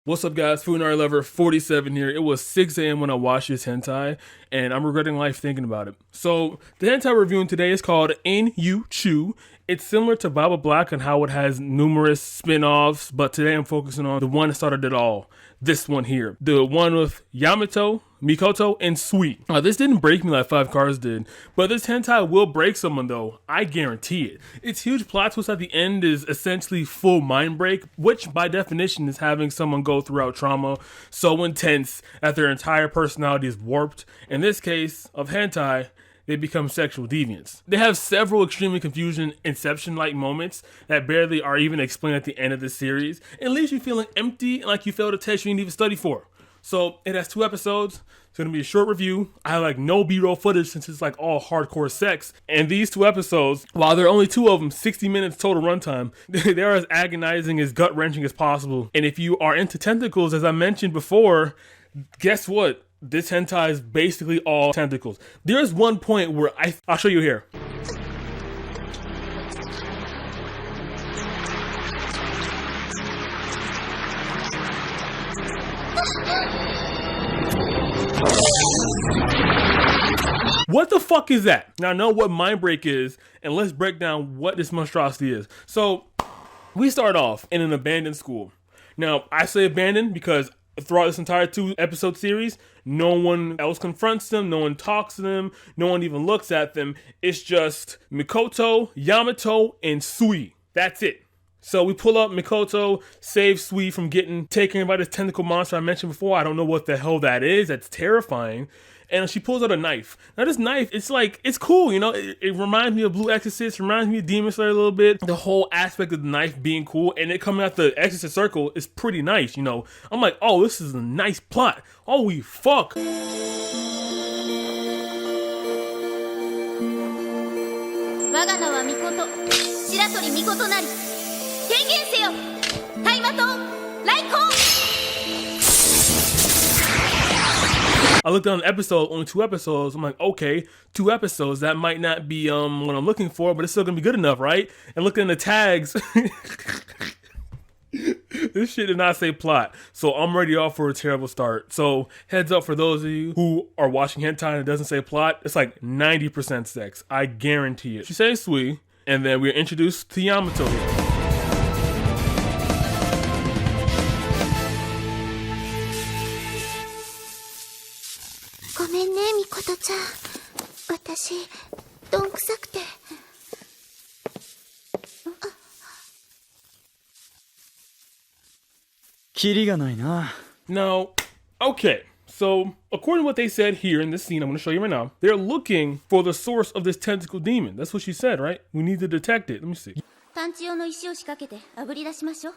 What's up guys, Funari Lover 47 here. It was 6 a.m. when I watched this hentai, and I'm regretting life thinking about it. So, the hentai we're reviewing today is called Inyouchuu. It's similar to Baba Black and how it has numerous spin-offs, but today I'm focusing on the one that started it all. This one here. The one with Yamato, Mikoto, and Sui. This didn't break me like 5 Cars did, but this hentai will break someone though. I guarantee it. Its huge plot twist at the end is essentially full mind break, which by definition is having someone go throughout trauma so intense that their entire personality is warped. In this case of hentai, they become sexual deviants. They have several extremely confusing Inception-like moments that barely are even explained at the end of the series. It leaves you feeling empty and like you failed a test you didn't even study for. So it has 2 episodes. It's going to be a short review. I have like no B-roll footage since it's like all hardcore sex. And these 2 episodes, while there are only 2 of them, 60 minutes total runtime, they're as agonizing, as gut-wrenching as possible. And if you are into tentacles, as I mentioned before, guess what? This hentai is basically all tentacles. There's one point where I'll show you here. What the fuck is that? Now I know what mind break is, and let's break down what this monstrosity is. So, we start off in an abandoned school. Now, I say abandoned because throughout this entire 2-episode series, no one else confronts them, no one talks to them, no one even looks at them. It's just Mikoto, Yamato, and Sui. That's it. So we pull up, Mikoto saves Sui from getting taken by this tentacle monster I mentioned before. I don't know what the hell that is. That's terrifying. And she pulls out a knife. Now this knife, it's cool, you know? It reminds me of Blue Exorcist, reminds me of Demon Slayer a little bit. The whole aspect of the knife being cool, and it coming out the Exorcist circle is pretty nice, you know? I'm like, oh, this is a nice plot. Holy fuck. 我が名はミコト、白鳥ミコトなり。宣言せよ、大魔党来航。 I looked on the episode, only 2 episodes. I'm like, okay, 2 episodes. That might not be what I'm looking for, but it's still gonna be good enough, right? And looking at the tags, this shit did not say plot. So I'm already off for a terrible start. So heads up for those of you who are watching hentai and it doesn't say plot. It's like 90% sex. I guarantee it. She says Sui, and then we're introduced to Yamato here. ごめんね、ミコトちゃん。私、どんくさくて。キリがないな。 Now, okay, so according to what they said here in this scene, I'm going to show you right now, they're looking for the source of this tentacle demon. That's what she said, right? We need to detect it. Let me see. 探知用の石を仕掛けて炙り出しましょう。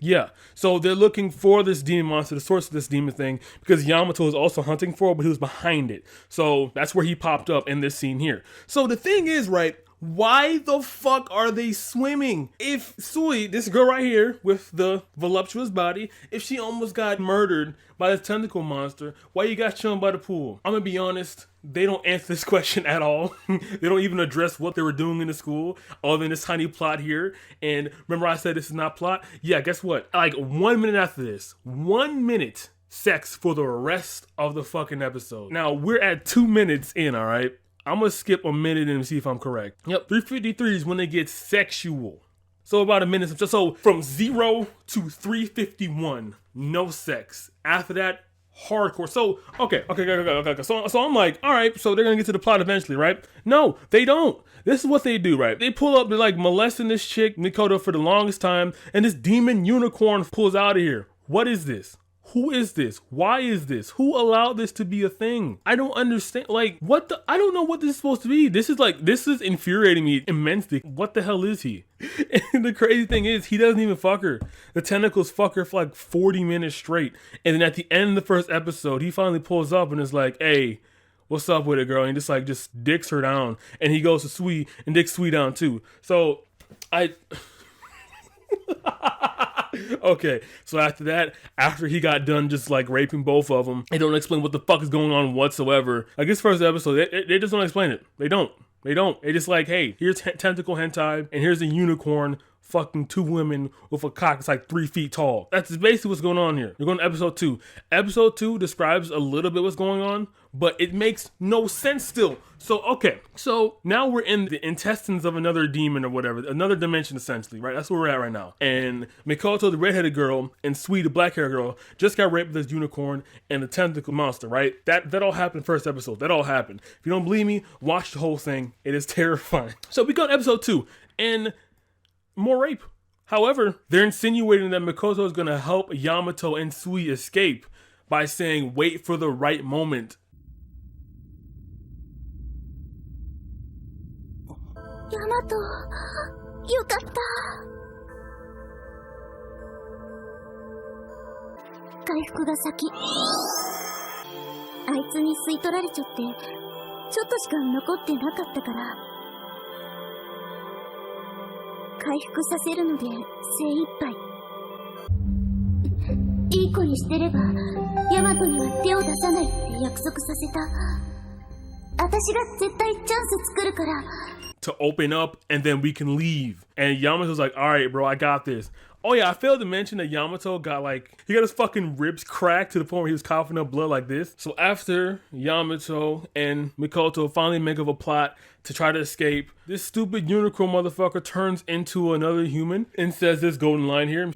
Yeah, so they're looking for this demon monster, the source of this demon thing, because Yamato is also hunting for it, but he was behind it. So that's where he popped up in this scene here. So the thing is, right, why the fuck are they swimming? If Sui, this girl right here with the voluptuous body, if she almost got murdered by this tentacle monster, why you got chilling by the pool? I'm gonna be honest, they don't answer this question at all. They don't even address what they were doing in the school, other than this tiny plot here. And remember I said this is not plot? Yeah, guess what? Like 1 minute after this, 1 minute sex for the rest of the fucking episode. Now, we're at 2 minutes in, all right? I'm gonna skip a minute and see if I'm correct. Yep, 3:53 is when they get sexual. So about a minute. So from 0 to 3:51, no sex. After that, hardcore. So, okay. So I'm like, all right, so they're gonna get to the plot eventually, right? No, they don't. This is what they do, right? They pull up, they're like molesting this chick, Mikoto, for the longest time, and this demon unicorn pulls out of here. What is this? Who is this? Why is this? Who allowed this to be a thing? I don't understand. Like, what the? I don't know what this is supposed to be. This is infuriating me immensely. What the hell is he? And the crazy thing is, he doesn't even fuck her. The tentacles fuck her for like 40 minutes straight. And then at the end of the first episode, he finally pulls up and is like, hey, what's up with it, girl? And just dicks her down. And he goes to Sui and dicks Sui down too. So, okay, so after he got done just like raping both of them, they don't explain what the fuck is going on whatsoever. Like this first episode, they just don't explain it. They don't. They just like, hey, here's tentacle hentai, and here's a unicorn fucking two women with a cock that's like 3 feet tall. That's basically what's going on here. We're going to episode 2. Episode 2 describes a little bit what's going on, but it makes no sense still. So, okay. So now we're in the intestines of another demon or whatever, another dimension essentially, right? That's where we're at right now. And Mikoto, the redheaded girl, and Sui, the black-haired girl, just got raped with this unicorn and the tentacle monster, right? That all happened first episode. That all happened. If you don't believe me, watch the whole thing. It is terrifying. So we go to episode 2, and more rape. However, they're insinuating that Mikoto is going to help Yamato and Sui escape by saying, wait for the right moment. ヤマト、よかった。回復が先。あいつに吸い取られちゃって、ちょっとしか残ってなかったから。回復させるので精一杯。いい子にしてれば、ヤマトには手を出さないって約束させた。私が絶対チャンス作るから。 To open up and then we can leave. And Yamato's like, all right, bro, I got this. Oh yeah, I failed to mention that Yamato got he got his fucking ribs cracked to the point where he was coughing up blood like this. So after Yamato and Mikoto finally make up a plot to try to escape, this stupid unicorn motherfucker turns into another human and says this golden line here.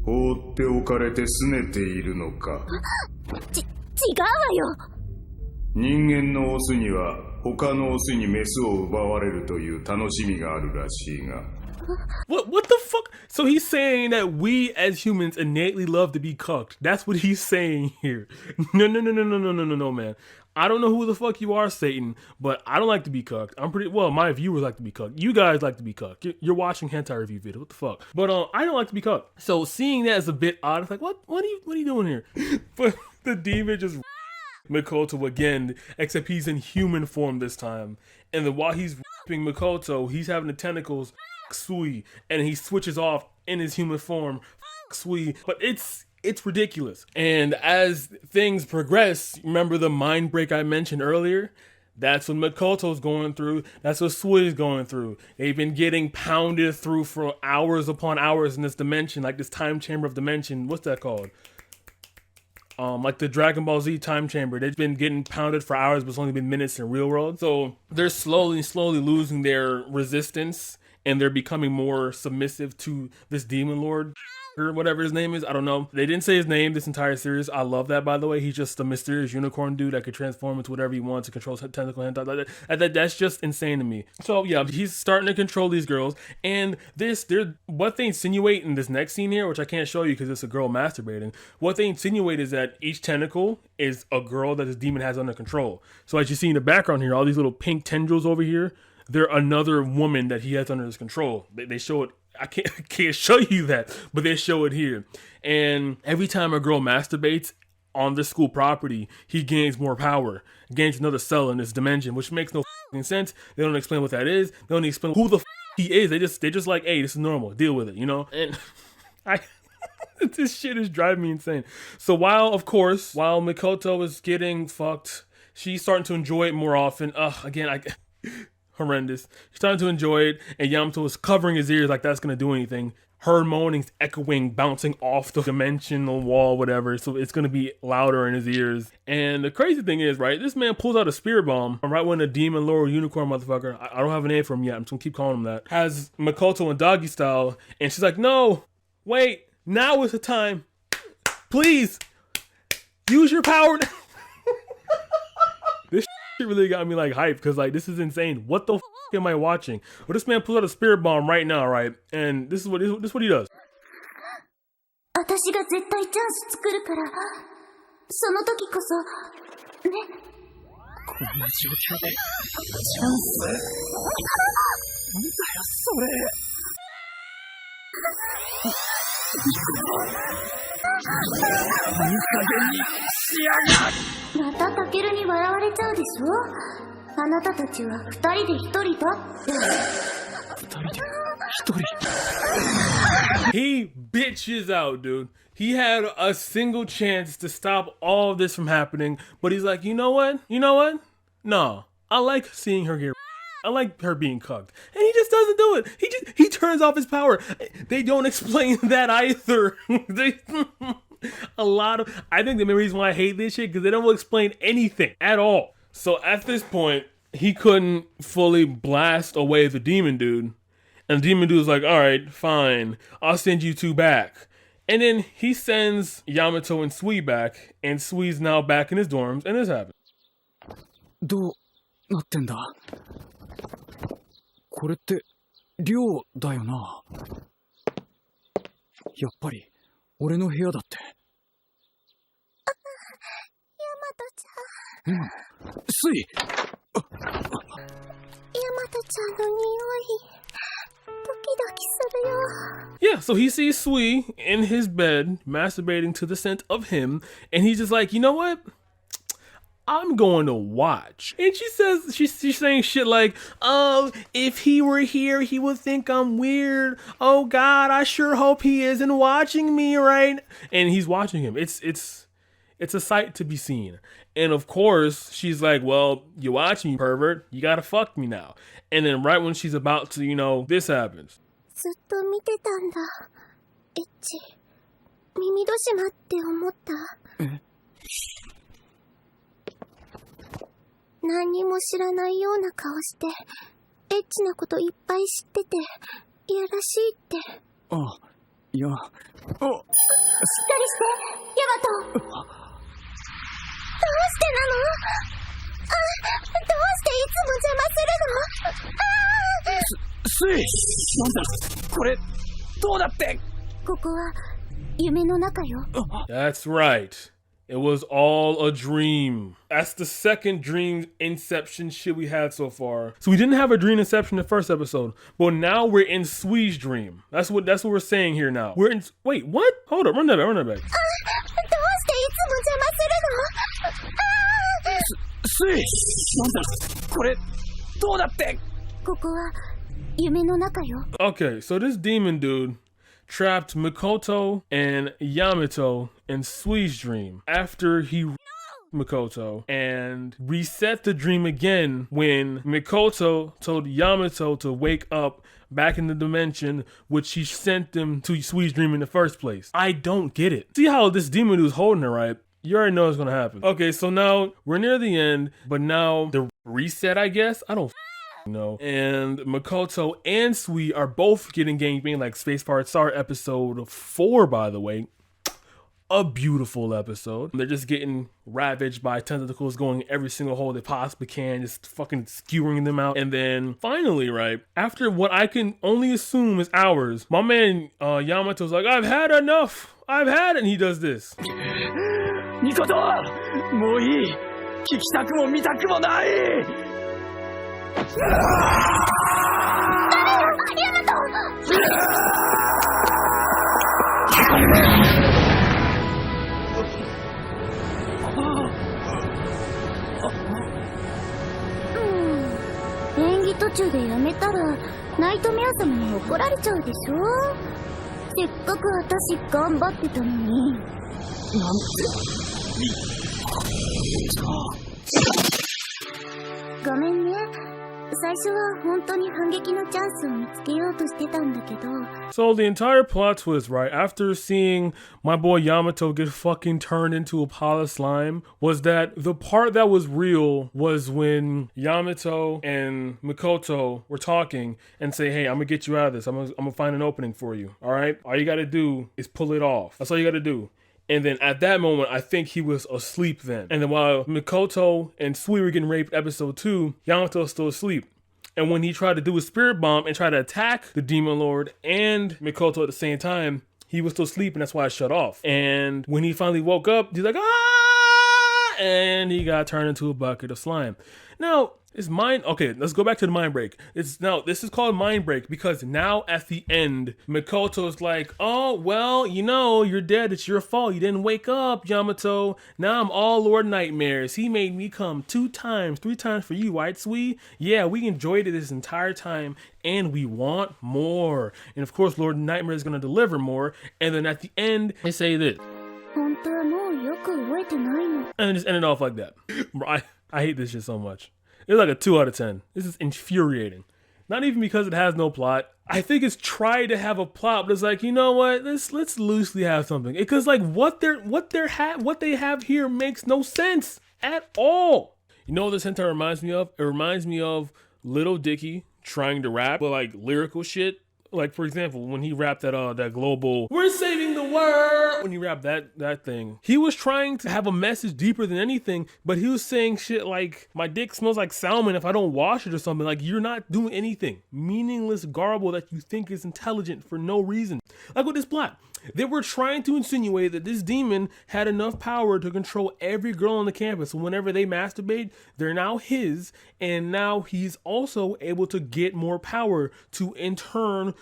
放っておかれて拗ねているのか。違うわよ。人間のオスには他のオスにメスを奪われるという楽しみがあるらしいが。What the fuck? So he's saying that we as humans innately love to be cucked. That's what he's saying here. No, man. I don't know who the fuck you are, Satan, but I don't like to be cucked. My viewers like to be cucked. You guys like to be cucked. You're watching hentai review videos. What the fuck? But I don't like to be cucked. So seeing that is a bit odd. It's like, what are you doing here? But the demon just Mikoto again, except he's in human form this time. And then while he's raping Mikoto, he's having the tentacles Sui, and he switches off in his human form Sui. But it's ridiculous. And as things progress, remember the mind break I mentioned earlier? That's what Mikoto's going through. That's what Sui's going through. They've been getting pounded through for hours upon hours in this dimension, like this time chamber of dimension. What's that called? Like the Dragon Ball Z time chamber. They've been getting pounded for hours, but it's only been minutes in real world. So they're slowly losing their resistance, and they're becoming more submissive to this demon lord or whatever his name is. I don't know. They didn't say his name this entire series. I love that, by the way. He's just a mysterious unicorn dude that could transform into whatever he wants to control tentacle hentai. That's just insane to me. So yeah, he's starting to control these girls, and what they insinuate in this next scene here, which I can't show you because it's a girl masturbating. What they insinuate is that each tentacle is a girl that this demon has under control. So as you see in the background here, all these little pink tendrils over here, they're another woman that he has under his control. They show it. I can't show you that, but they show it here. And every time a girl masturbates on the school property, he gains more power, gains another cell in this dimension, which makes no sense. They don't explain what that is. They don't explain who the he is. They just like, hey, this is normal. Deal with it, you know? And this shit is driving me insane. So while Mikoto is getting fucked, she's starting to enjoy it more often. Horrendous. She's starting to enjoy it, and Yamato is covering his ears like that's gonna do anything. Her moaning's echoing, bouncing off the dimensional wall, whatever, so it's gonna be louder in his ears. And the crazy thing is, right, this man pulls out a spirit bomb right when the demon lord unicorn motherfucker, I don't have a name for him yet, I'm just gonna keep calling him that, has Mikoto in doggy style, and she's like, no, wait, now is the time. Please, use your power. This shit really got me like hyped because like this is insane. What the am I watching? Well, this man pulls out a spirit bomb right now, right? And this is what he does. 私が絶対チャンス作るから、その時こそね。こんな状況でチャンス？なんだよそれ。いい加減にしやがる。またタケルに笑われちゃうでしょ。あなたたちは二人で一人だって。二人で一人。He bitches out, dude. He had a single chance to stop all of this from happening, but he's like, you know what? No, I like seeing her get I like her being cucked. And he just doesn't do it. He turns off his power. They don't explain that either. I think the main reason why I hate this shit because they don't explain anything at all. So at this point, he couldn't fully blast away the demon dude. And the demon dude was like, all right, fine. I'll send you two back. And then he sends Yamato and Sui back. And Sui's now back in his dorms. And this happens. どうなってんだこれって寮だよなやっぱり俺の部屋だってヤマトちゃんスイヤマトちゃんの匂いドキドキするよ Yeah, so he sees Sui in his bed masturbating to the scent of him. And he's just like, you know what? I'm going to watch. And she says, she's saying shit like, oh, if he were here, he would think I'm weird. Oh God, I sure hope he isn't watching me, right? And he's watching him. It's a sight to be seen. And of course, she's like, well, you watch me, pervert. You gotta fuck me now. And then right when she's about to, this happens. ずっと見てたんだエッチ耳戸島って思った何も知らないような顔してエッチなこといっぱい知ってていやらしいってあいやあしっかりしてヤマトどうしてなのどうしていつも邪魔するのスイなんだこれどうだってここは夢の中よ That's right. It was all a dream. That's the second dream inception shit we had so far. So we didn't have a dream inception in the first episode, but now we're in Sui's dream. That's what we're saying here now. We're in. Wait, what? Hold up, run that back. どうしていつも邪魔するのスイなんだこれどうだってここは夢の中よ Okay, so this demon dude trapped Mikoto and Yamato in Sui's dream after he Mikoto and reset the dream again when Mikoto told Yamato to wake up back in the dimension which he sent them to Sui's dream in the first place. I don't get it. See how this demon dude's holding her, right? You already know what's gonna happen. Okay, so now we're near the end, but now the reset, I guess? I don't know. And Mikoto and Sui are both getting gangbanged like Space Pirate Star episode 4, by the way. A beautiful episode. They're just getting ravaged by tentacles going every single hole they possibly can, just fucking skewering them out. And then finally, right, after what I can only assume is hours, my man Yamato's like, I've had enough. I've had it. And he does this. Mikoto! もういい聞きたくも見たくもない演技途中でやめたらナイトメア様に怒られちゃうでしょせっかく私頑張ってたのになんてごめんね最初は本当に反撃のチャンスを見つけようとしてたんだけど So the entire plot twist, right, after seeing my boy Yamato get fucking turned into a pile of slime, was that the part that was real was when Yamato and Mikoto were talking and say, hey, I'm gonna get you out of this. I'm gonna find an opening for you, all right? All you gotta do is pull it off. That's all you gotta do. And then at that moment, I think he was asleep then. And then while Mikoto and Sui were getting raped episode 2, Yamato was still asleep. And when he tried to do a spirit bomb and try to attack the Demon Lord and Mikoto at the same time, he was still asleep and that's why it shut off. And when he finally woke up, he's like, ah! And he got turned into a bucket of slime. Now, it's mind. Okay, let's go back to the mind break. This is called mind break because now at the end, Mikoto's like, oh, well, you're dead. It's your fault. You didn't wake up, Yamato. Now I'm all Lord Nightmares. He made me come 2 times, 3 times for you, right, Sui? Yeah, we enjoyed it this entire time and we want more. And of course, Lord Nightmare is going to deliver more. And then at the end, they say this. And just end it off like that. I hate this shit so much. It's like a 2 out of 10. This is infuriating. Not even because it has no plot. I think it's tried to have a plot, but it's like, you know what? Let's loosely have something. Because like what they have here makes no sense at all. You know what this hentai reminds me of? It reminds me of Little Dicky trying to rap, but like lyrical shit. Like, for example, when he rapped that global, we're saving the world, when he rapped that thing, he was trying to have a message deeper than anything, but he was saying shit like, my dick smells like salmon if I don't wash it or something. Like, you're not doing anything. Meaningless garble that you think is intelligent for no reason. Like with this plot, they were trying to insinuate that this demon had enough power to control every girl on the campus. So whenever they masturbate, they're now his, and now he's also able to get more power to in turn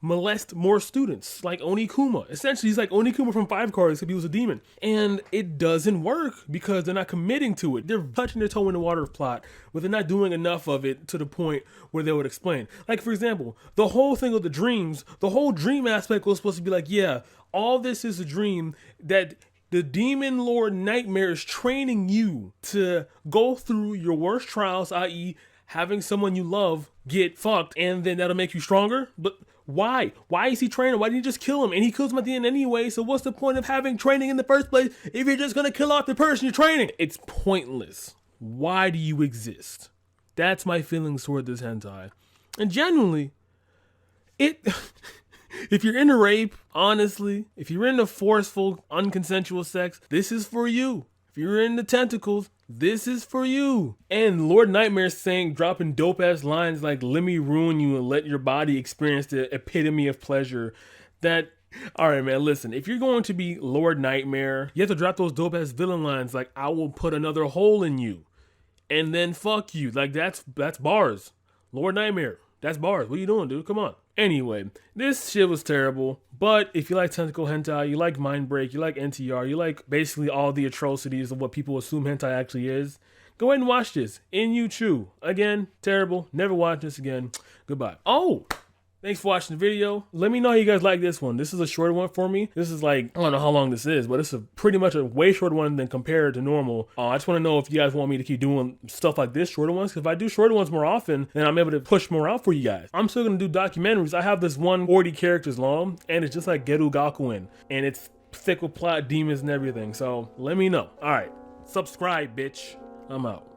molest more students, like Onikuma. Essentially, he's like Onikuma from Five Cards if he was a demon. And it doesn't work because they're not committing to it. They're touching their toe in the water plot, but they're not doing enough of it to the point where they would explain. Like, for example, the whole thing of the dreams, the whole dream aspect was supposed to be like, yeah, all this is a dream that the demon lord Nightmare is training you to go through your worst trials, i.e. having someone you love get fucked, and then that'll make you stronger. But why? Why is he training? Why didn't you just kill him? And he kills him at the end anyway, so what's the point of having training in the first place if you're just gonna kill off the person you're training? It's pointless. Why do you exist? That's my feelings toward this hentai. And genuinely, if you're into rape, honestly, if you're into forceful, unconsensual sex, this is for you. If you're into tentacles, this is for you. And Lord Nightmare saying, dropping dope ass lines like, let me ruin you and let your body experience the epitome of pleasure. That, all right, man, listen, if you're going to be Lord Nightmare, you have to drop those dope ass villain lines like, I will put another hole in you and then fuck you. Like, that's bars. Lord Nightmare, that's bars. What are you doing, dude? Come on. Anyway, this shit was terrible, but if you like tentacle hentai, you like mind break, you like NTR, you like basically all the atrocities of what people assume hentai actually is, go ahead and watch this. Inyouchuu. Again, terrible. Never watch this again. Goodbye. Oh! Thanks for watching the video. Let me know how you guys like this one. This is a shorter one for me. This is like, I don't know how long this is, but it's pretty much a way shorter one than compared to normal. I just want to know if you guys want me to keep doing stuff like this, shorter ones. Because if I do shorter ones more often, then I'm able to push more out for you guys. I'm still going to do documentaries. I have this one 40 characters long, and it's just like Geru Gakuen. And it's thick with plot, demons, and everything. So let me know. All right. Subscribe, bitch. I'm out.